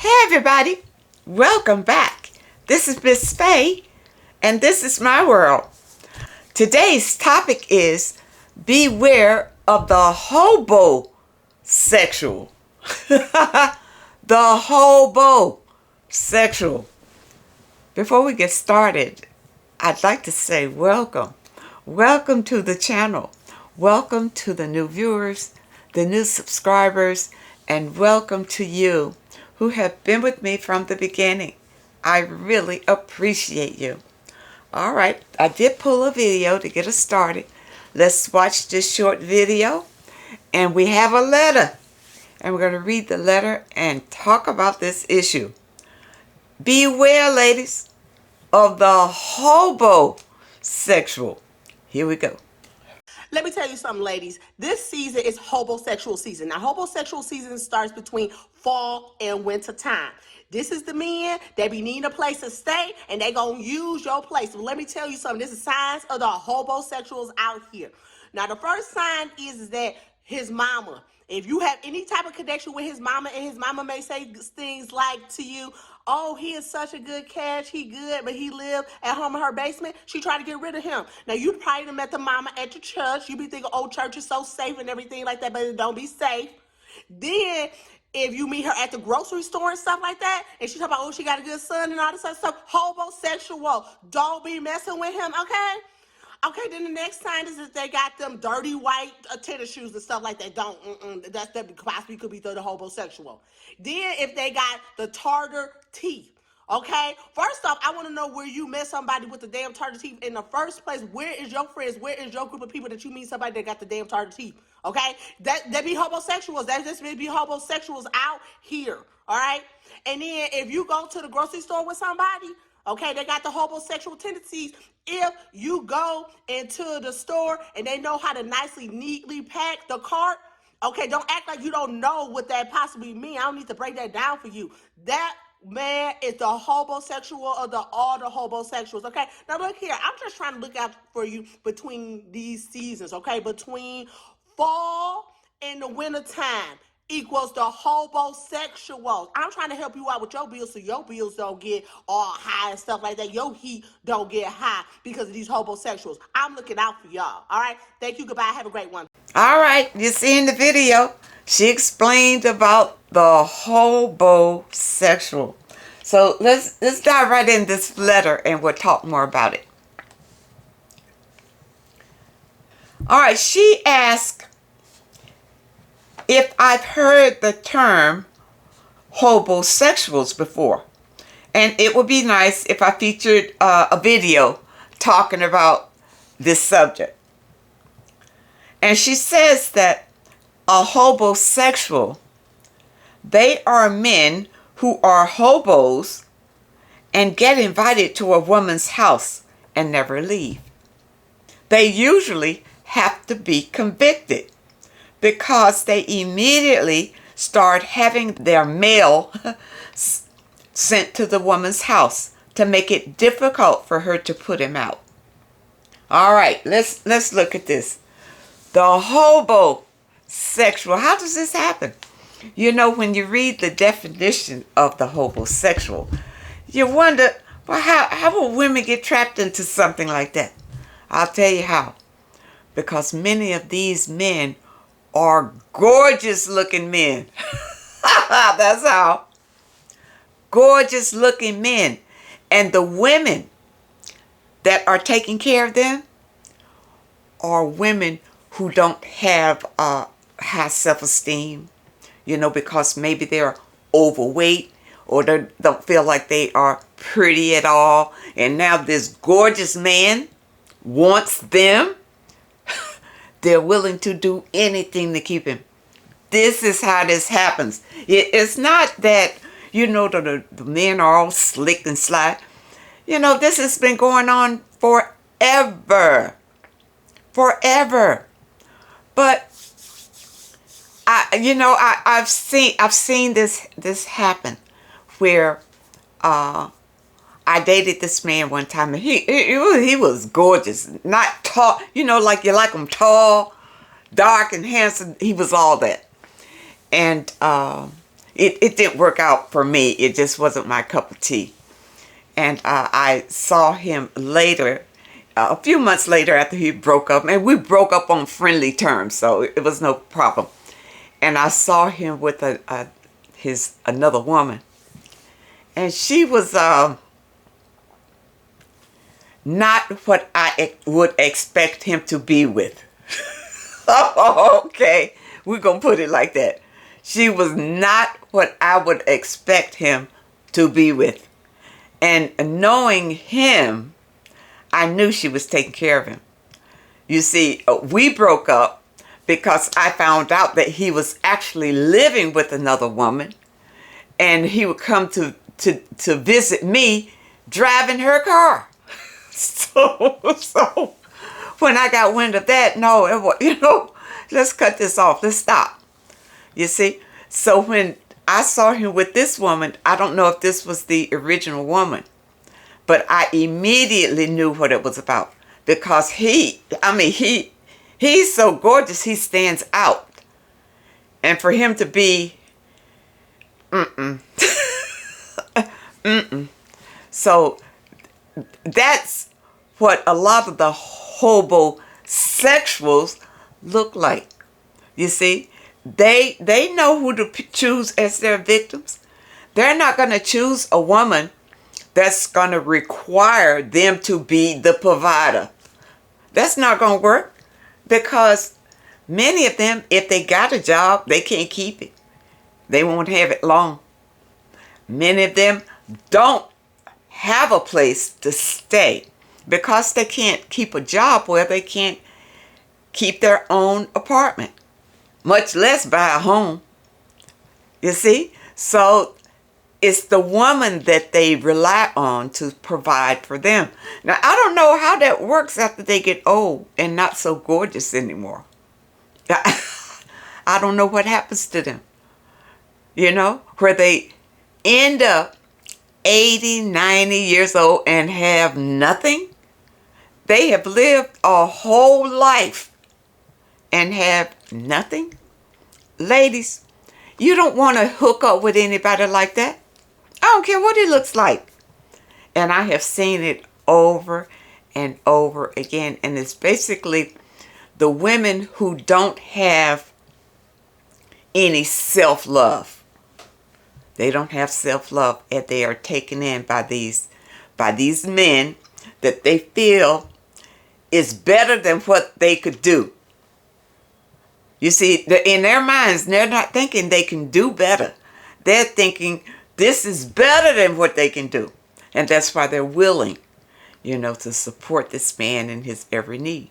Hey everybody, welcome back. This is Miss Faye, and this is my world. Today's topic is beware of the hobo-sexual. The hobo-sexual. Before we get started, I'd like to say welcome. Welcome to the channel. Welcome to the new viewers, the new subscribers, and welcome to you who have been with me from the beginning. I really appreciate you. All right, I did pull a video to get us started. Let's watch this short video. And we have a letter. And we're going to read the letter and talk about this issue. Beware, ladies, of the hobo-sexual. Here we go. Let me tell you something, ladies. This season is homosexual season. Now, homosexual season starts between fall and winter time. This is the men that be needing a place to stay, and they gonna use your place. So let me tell you something. This is signs of the homosexuals out here. Now, the first sign is that his mama. If you have any type of connection with his mama, and his mama may say things like to you, oh, he is such a good catch, he good, but he live at home in her basement, she tried to get rid of him. Now, you probably met the mama at your church. You be thinking, oh, church is so safe and everything like that, but it don't be safe. Then, if you meet her at the grocery store and stuff like that, and she talk about, oh, she got a good son and all this other stuff, homosexual. Don't be messing with him, okay? Okay, then the next sign is that they got them dirty white tennis shoes and stuff like that. That possibly could be the homosexual. Then if they got the tartar teeth, okay? First off, I want to know where you met somebody with the damn tartar teeth in the first place. Where is your friends? Where is your group of people that you meet somebody that got the damn tartar teeth? Okay? That be homosexuals. That just be homosexuals out here, all right? And then if you go to the grocery store with somebody, okay, they got the homosexual tendencies. If you go into the store and they know how to nicely, neatly pack the cart, okay, don't act like you don't know what that possibly means. I don't need to break that down for you. That man is the homosexual of all the homosexuals, okay? Now look here, I'm just trying to look out for you between these seasons, okay? Between fall and the winter time equals the homosexuals. I'm trying to help you out with your bills so your bills don't get all high and stuff like that. Your heat don't get high because of these homosexuals. I'm looking out for y'all. All right? Thank you. Goodbye. Have a great one. All right, you see in the video, she explained about the hobo-sexual. So let's dive right in this letter and we'll talk more about it. All right, she asked if I've heard the term hobosexuals before. And it would be nice if I featured a video talking about this subject. And she says that a hobosexual, they are men who are hobos and get invited to a woman's house and never leave. They usually have to be convicted, because they immediately start having their mail sent to the woman's house to make it difficult for her to put him out. All right, let's look at this. The hobo-sexual. How does this happen? You know, when you read the definition of the hobo-sexual, you wonder, well, how will women get trapped into something like that? I'll tell you how. Because many of these men are gorgeous looking men. That's how. Gorgeous looking men. And the women that are taking care of them are women who don't have high self-esteem, you know, because maybe they're overweight or they don't feel like they are pretty at all. And now this gorgeous man wants them. They're willing to do anything to keep him. This is how this happens. It's not that, you know, the men are all slick and sly. You know, this has been going on forever. Forever. But I've seen this happen where I dated this man one time, and he was gorgeous, not tall, you know, like you like him tall, dark and handsome. He was all that. And it didn't work out for me. It just wasn't my cup of tea. And I saw him later, a few months later after he broke up. And we broke up on friendly terms, so it was no problem. And I saw him with another woman. And she was not what I would expect him to be with. Oh, okay, we're going to put it like that. She was not what I would expect him to be with. And knowing him, I knew she was taking care of him. You see, we broke up because I found out that he was actually living with another woman. And he would come to visit me driving her car. So when I got wind of that, no, it was, let's cut this off. Let's stop. You see? So when I saw him with this woman, I don't know if this was the original woman, but I immediately knew what it was about. Because he's so gorgeous, he stands out. And for him to be, So that's what a lot of the hobosexuals look like. You see, they know who to choose as their victims. They're not going to choose a woman that's going to require them to be the provider. That's not going to work, because many of them, if they got a job, they can't keep it. They won't have it long. Many of them don't have a place to stay because they can't keep a job where they can't keep their own apartment, much less buy a home. You see? So it's the woman that they rely on to provide for them. Now, I don't know how that works after they get old and not so gorgeous anymore. I don't know what happens to them. Where they end up 80, 90 years old and have nothing. They have lived a whole life and have nothing. Ladies, you don't want to hook up with anybody like that. I don't care what he looks like. And I have seen it over and over again. And it's basically the women who don't have any self-love. They don't have self-love, and they are taken in by these men that they feel is better than what they could do. You see, in their minds, they're not thinking they can do better. They're thinking this is better than what they can do. And that's why they're willing, to support this man in his every need.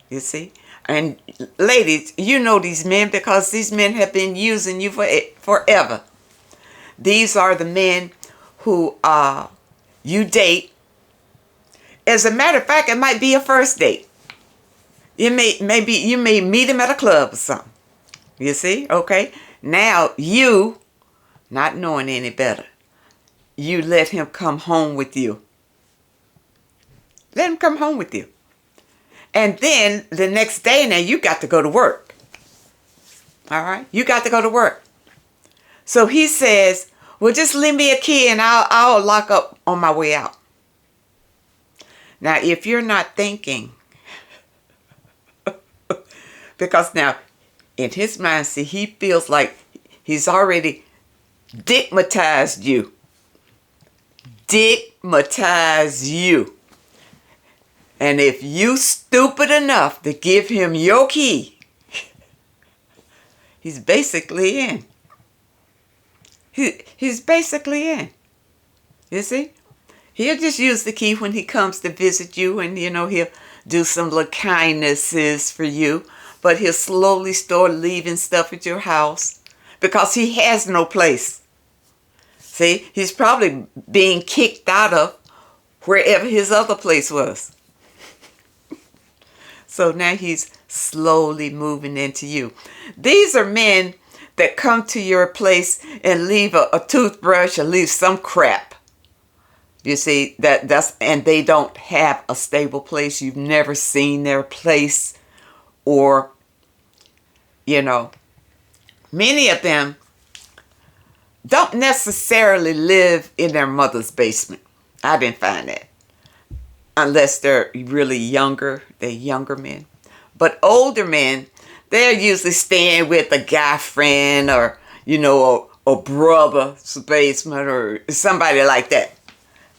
You see? And ladies, you know these men because these men have been using you forever. These are the men who you date. As a matter of fact, it might be a first date. You may meet him at a club or something. You see? Okay. Now you, not knowing any better, you let him come home with you. Let him come home with you. And then the next day now you got to go to work. All right? You got to go to work. So he says, well, just leave me a key and I'll lock up on my way out. Now, if you're not thinking, because now in his mind, see, he feels like he's already stigmatized you. Stigmatize you. And if you stupid enough to give him your key, he's basically in. He's basically in. You see? He'll just use the key when he comes to visit you, and, he'll do some little kindnesses for you. But he'll slowly start leaving stuff at your house because he has no place. See? He's probably being kicked out of wherever his other place was. So now he's slowly moving into you. These are men that come to your place and leave a toothbrush or leave some crap. You see, and they don't have a stable place. You've never seen their place, or, many of them don't necessarily live in their mother's basement. I didn't find that. Unless they're really younger, they're younger men. But older men, they're usually staying with a guy friend or, a brother's basement or somebody like that.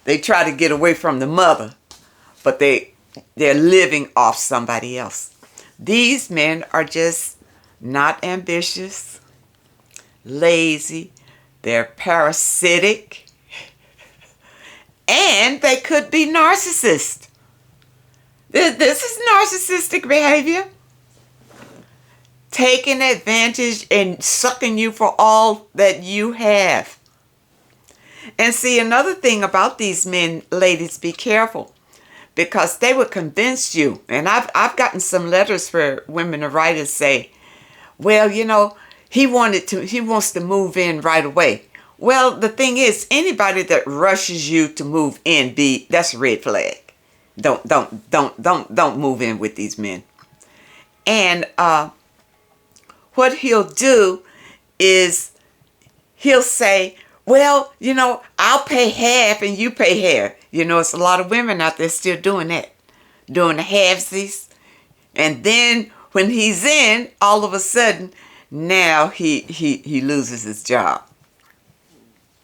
They try to get away from the mother, but they're living off somebody else. These men are just not ambitious, lazy, they're parasitic, and they could be narcissists. This is narcissistic behavior. Taking advantage and sucking you for all that you have. And see, another thing about these men, ladies, be careful. Because they would convince you. And I've gotten some letters for women to write and say, well, he wants to move in right away. Well, the thing is, anybody that rushes you to move in, that's a red flag. Don't move in with these men. And what he'll do is he'll say, well, I'll pay half and you pay half. It's a lot of women out there still doing that, doing the halvesies. And then when he's in, all of a sudden, now he loses his job.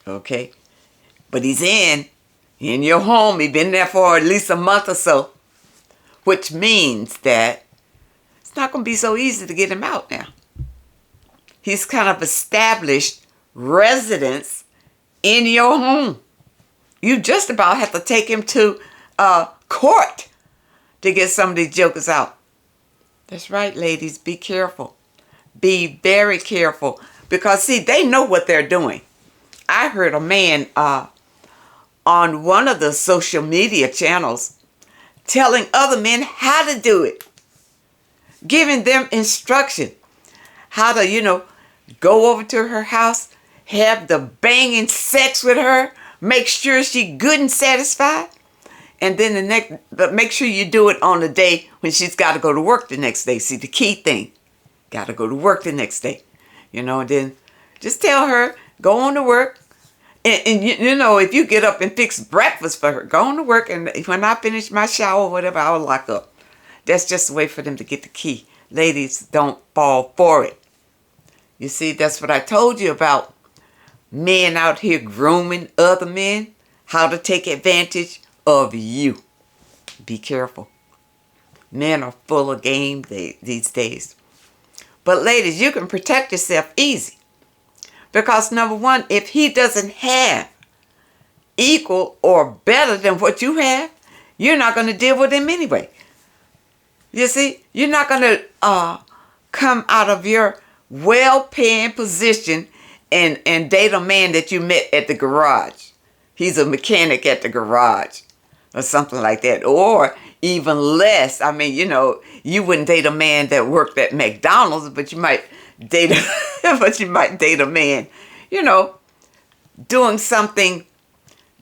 Okay? But he's in your home. He's been there for at least a month or so, which means that it's not going to be so easy to get him out now. He's kind of established residence in your home. You just about have to take him to court to get some of these jokers out. That's right, ladies. Be careful. Be very careful. Because, see, they know what they're doing. I heard a man on one of the social media channels telling other men how to do it. Giving them instruction. How to, go over to her house, have the banging sex with her, make sure she's good and satisfied, and then but make sure you do it on the day when she's got to go to work the next day. See, the key thing, got to go to work the next day, and then just tell her, go on to work, and if you get up and fix breakfast for her, go on to work, and when I finish my shower or whatever, I'll lock up. That's just a way for them to get the key. Ladies, don't fall for it. You see, that's what I told you about men out here grooming other men, how to take advantage of you. Be careful. Men are full of game these days. But ladies, you can protect yourself easy. Because number one, if he doesn't have equal or better than what you have, you're not going to deal with him anyway. You see, you're not going to come out of your well-paying position and date a man that you met at the garage. He's a mechanic at the garage or something like that. Or even less. I mean, you wouldn't date a man that worked at McDonald's, but you might date a man, doing something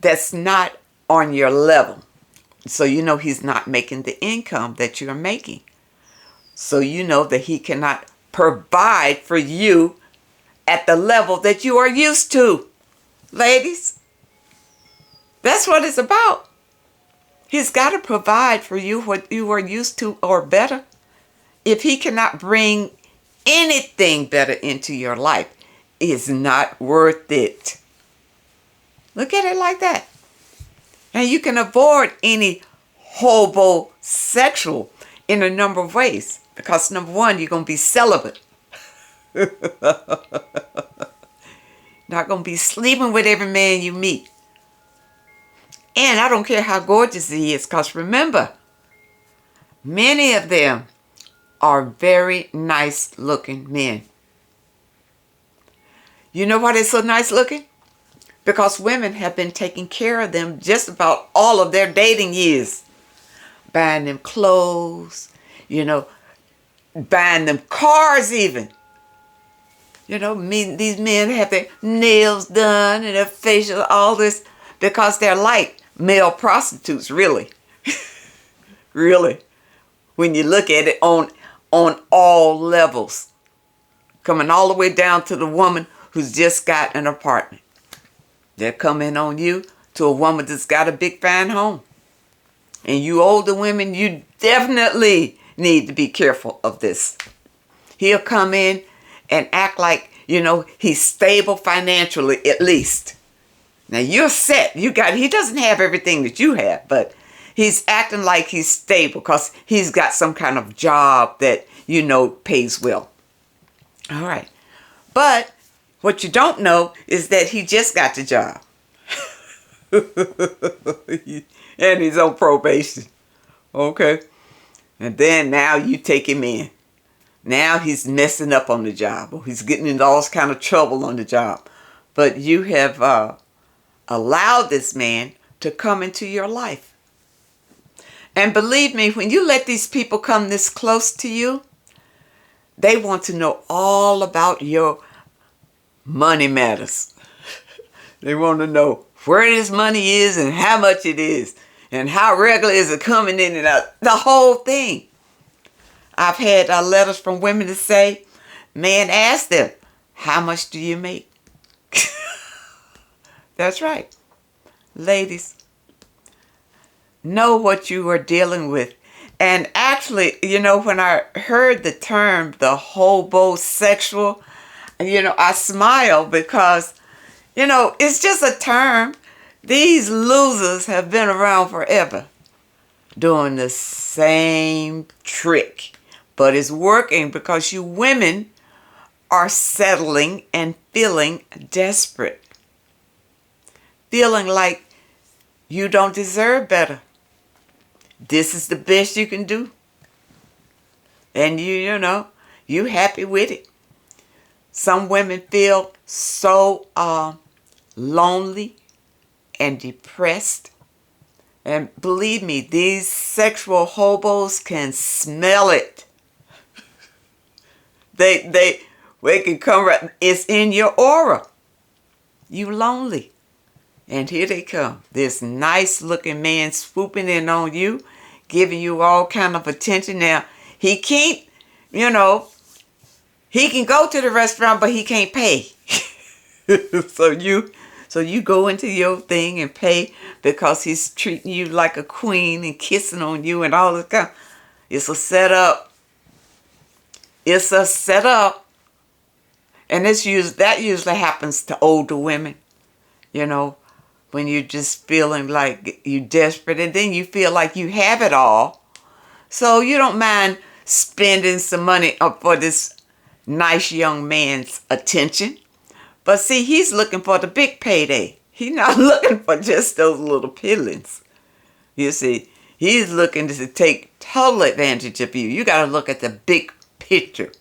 that's not on your level. So he's not making the income that you're making. So that he cannot provide for you at the level that you are used to. Ladies, that's what it's about. He's got to provide for you what you are used to or better. If he cannot bring anything better into your life, it's not worth it. Look at it like that. And you can avoid any hobosexual in a number of ways. Because number one, you're going to be celibate. Not going to be sleeping with every man you meet. And I don't care how gorgeous he is. Because remember, many of them are very nice looking men. You know why they're so nice looking? Because women have been taking care of them just about all of their dating years. Buying them clothes, buying them cars even. These men have their nails done and their facial, all this, because they're like male prostitutes, really. Really. When you look at it on all levels. Coming all the way down to the woman who's just got an apartment. They're coming on you to a woman that's got a big fine home. And you older women, you definitely need to be careful of this. He'll come in and act like, he's stable financially at least. Now you're set. He doesn't have everything that you have, but he's acting like he's stable because he's got some kind of job that, pays well. All right. But what you don't know is that he just got the job. And he's on probation. Okay. And then now you take him in. Now he's messing up on the job, or he's getting into all kind of trouble on the job. But you have allowed this man to come into your life. And believe me, when you let these people come this close to you, they want to know all about your money matters. They want to know where this money is and how much it is and how regular is it coming in and out. The whole thing. I've had letters from women that say, man, ask them, how much do you make? That's right. Ladies, know what you are dealing with. And actually, when I heard the term, the hobo-sexual, I smile because, it's just a term. These losers have been around forever doing the same trick. But it's working because you women are settling and feeling desperate. Feeling like you don't deserve better. This is the best you can do. And you happy with it. Some women feel so lonely and depressed. And believe me, these sexual hobos can smell it. They can come right. It's in your aura. You lonely. And here they come. This nice looking man swooping in on you, giving you all kind of attention. Now, he can't, he can go to the restaurant, but he can't pay. So you go into your thing and pay because he's treating you like a queen and kissing on you and all this kind. It's a setup. It's a setup. And that usually happens to older women, when you're just feeling like you're desperate and then you feel like you have it all. So you don't mind spending some money for this nice young man's attention. But see, he's looking for the big payday. He's not looking for just those little piddlings. You see, he's looking to take total advantage of you. You got to look at the big picture.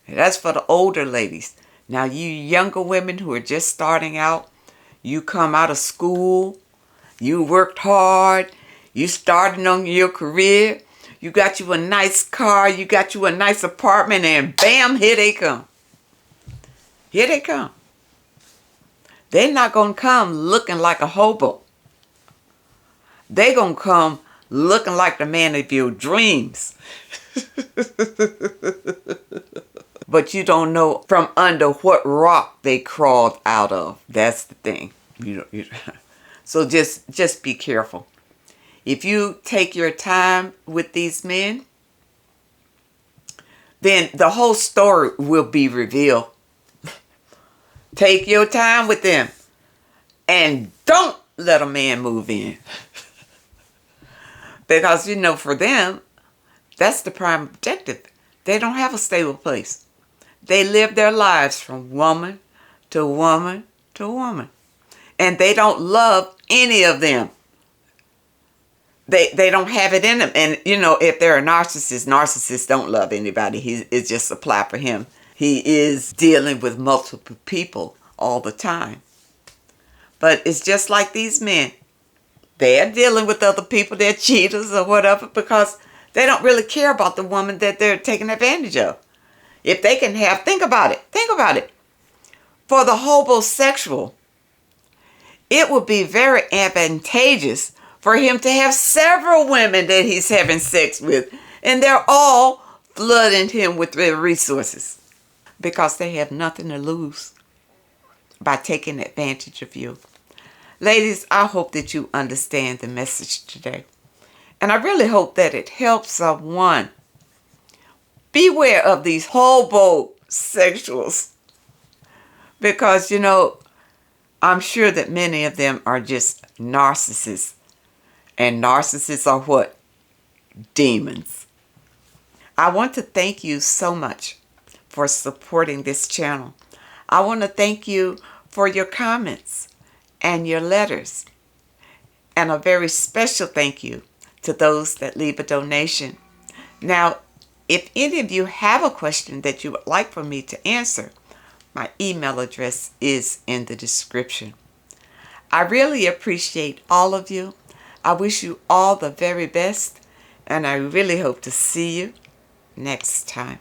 And that's for the older ladies. Now, you younger women who are just starting out, you come out of school, you worked hard, you started on your career, you got you a nice car, you got you a nice apartment, and bam, here they come. Here they come. They're not going to come looking like a hobo. They're going to come looking like the man of your dreams. But you don't know from under what rock they crawled out of. That's the thing. So just be careful. If you take your time with these men, then the whole story will be revealed. Take your time with them. And don't let a man move in. Because, for them, that's the prime objective. They don't have a stable place. They live their lives from woman to woman to woman. And they don't love any of them. They don't have it in them. And, if they're a narcissist, narcissists don't love anybody. It's just a plot for him. He is dealing with multiple people all the time. But it's just like these men. They're dealing with other people. They're cheaters or whatever because they don't really care about the woman that they're taking advantage of. If they can think about it. For the homosexual, it would be very advantageous for him to have several women that he's having sex with. And they're all flooding him with their resources because they have nothing to lose. by taking advantage of you. Ladies, I hope that you understand the message today. And I really hope that it helps someone. Beware of these hobo-sexuals. Because, I'm sure that many of them are just narcissists. And narcissists are what? Demons. I want to thank you so much for supporting this channel. I want to thank you for your comments and your letters. And a very special thank you to those that leave a donation. Now, if any of you have a question that you would like for me to answer, my email address is in the description. I really appreciate all of you. I wish you all the very best, and I really hope to see you next time.